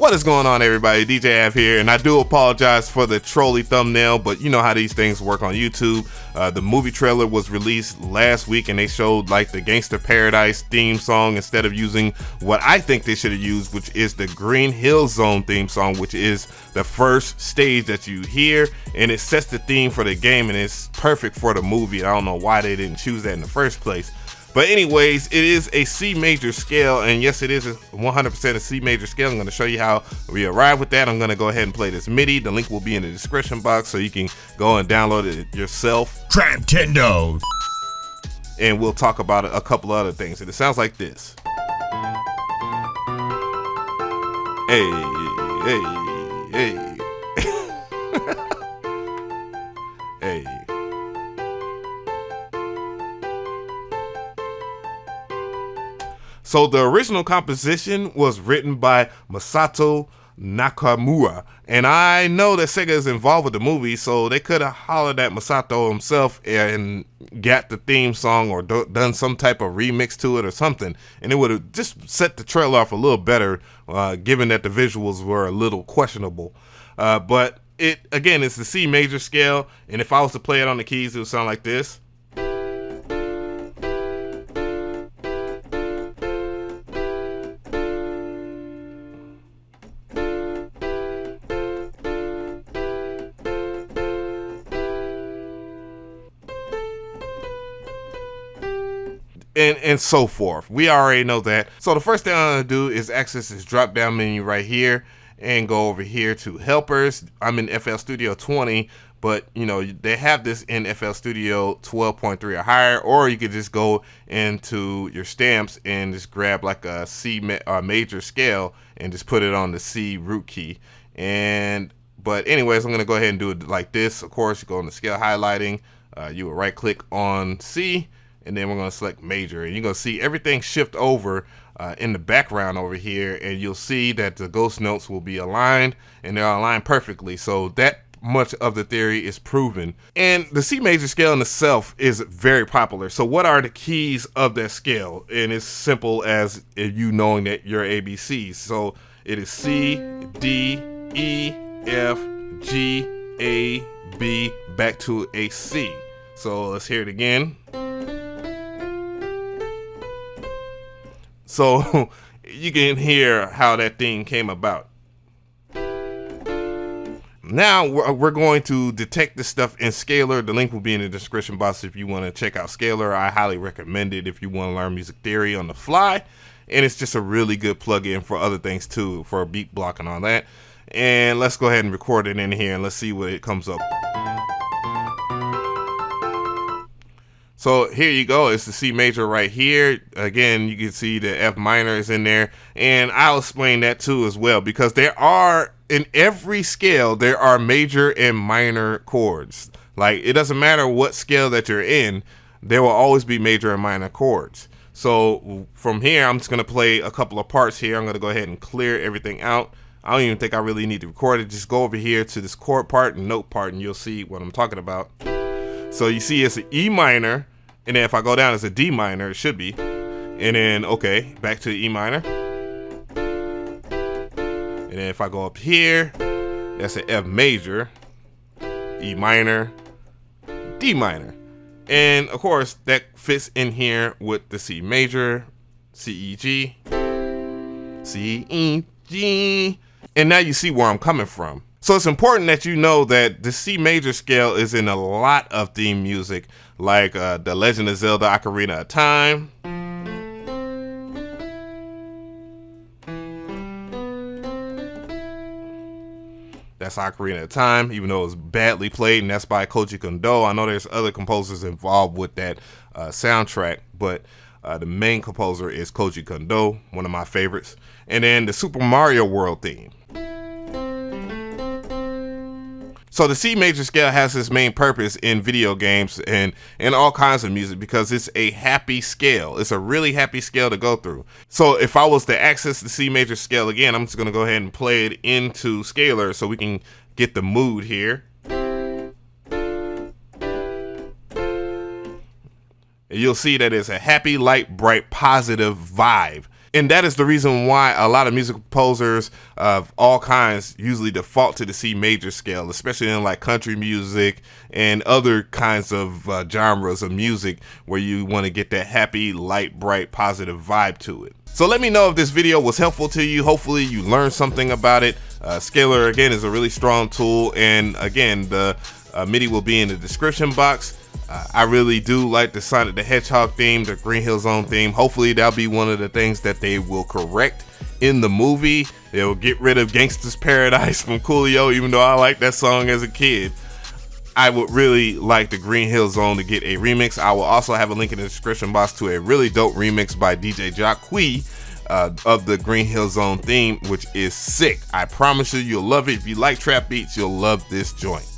What is going on, everybody? DJ Av here, and I do apologize for the trolly thumbnail, but you know how these things work on YouTube. The movie trailer was released last week, and they showed like the Gangsta Paradise theme song instead of using what I think they should have used, which is the Green Hill Zone theme song, which is the first stage that you hear, and it sets the theme for the game, and it's perfect for the movie. I don't know why they didn't choose that in the first place. But anyways, it is a C major scale, and yes, it is 100% a C major scale. I'm going to show you how we arrive with that. I'm going to go ahead and play this MIDI. The link will be in the description box, so you can go and download it yourself. Traptendo. And we'll talk about a couple other things. And it sounds like this. Hey, hey, hey. Hey. So the original composition was written by Masato Nakamura, and I know that Sega is involved with the movie, so they could have hollered at Masato himself and got the theme song or done some type of remix to it or something, and it would have just set the trailer off a little better, given that the visuals were a little questionable. But it, again, it's the C major scale, and if I was to play it on the keys, it would sound like this. And so forth. We already know that. So the first thing I'm going to do is access this drop down menu right here and go over here to helpers. I'm in FL Studio 20, but you know, they have this in FL Studio 12.3 or higher, or you could just go into your stamps and just grab like a C major scale and just put it on the C root key. But anyways, I'm going to go ahead and do it like this. Of course, you go into scale highlighting, you will right click on C, and then we're going to select major, and you're going to see everything shift over in the background over here, and you'll see that the ghost notes will be aligned, and they're aligned perfectly. So that much of the theory is proven. And the C major scale in itself is very popular. So what are the keys of that scale? And it's simple as you knowing that you're ABCs. So it is C, D, E, F, G, A, B, back to a C. So let's hear it again. So you can hear how that thing came about. Now we're going to detect this stuff in Scalar. The link will be in the description box if you want to check out Scalar. I highly recommend it if you want to learn music theory on the fly. And it's just a really good plugin for other things too, for beat block and all that. And let's go ahead and record it in here and let's see what it comes up. So here you go, it's the C major right here. Again, you can see the F minor is in there, and I'll explain that too as well, because there are, in every scale, there are major and minor chords. Like, it doesn't matter what scale that you're in, there will always be major and minor chords. So from here, I'm just gonna play a couple of parts here. I'm gonna go ahead and clear everything out. I don't even think I really need to record it. Just go over here to this chord part and note part, and you'll see what I'm talking about. So you see it's an E minor, and then if I go down, it's a D minor, it should be. And then, okay, back to the E minor. And then if I go up here, that's an F major, E minor, D minor. And of course, that fits in here with the C major, C, E, G, C, E, G. And now you see where I'm coming from. So it's important that you know that the C major scale is in a lot of theme music, like the Legend of Zelda Ocarina of Time. That's Ocarina of Time, even though it was badly played, and that's by Koji Kondo. I know there's other composers involved with that soundtrack, but the main composer is Koji Kondo, one of my favorites. And then the Super Mario World theme. So the C major scale has its main purpose in video games and all kinds of music because it's a happy scale. It's a really happy scale to go through. So if I was to access the C major scale again, I'm just going to go ahead and play it into Scalar so we can get the mood here. And you'll see that it's a happy, light, bright, positive vibe. And that is the reason why a lot of music composers of all kinds usually default to the C major scale, especially in like country music and other kinds of genres of music where you want to get that happy, light, bright, positive vibe to it. So let me know if this video was helpful to you. Hopefully you learned something about it. Scalar, again, is a really strong tool. And again, the MIDI will be in the description box. I really do like the Sonic the Hedgehog theme, the Green Hill Zone theme. Hopefully that'll be one of the things that they will correct in the movie. They'll get rid of Gangsta's Paradise from Coolio, even though I liked that song as a kid. I would really like the Green Hill Zone to get a remix. I will also have a link in the description box to a really dope remix by DJ Jock Quite of the Green Hill Zone theme, which is sick. I promise you, you'll love it. If you like trap beats, you'll love this joint.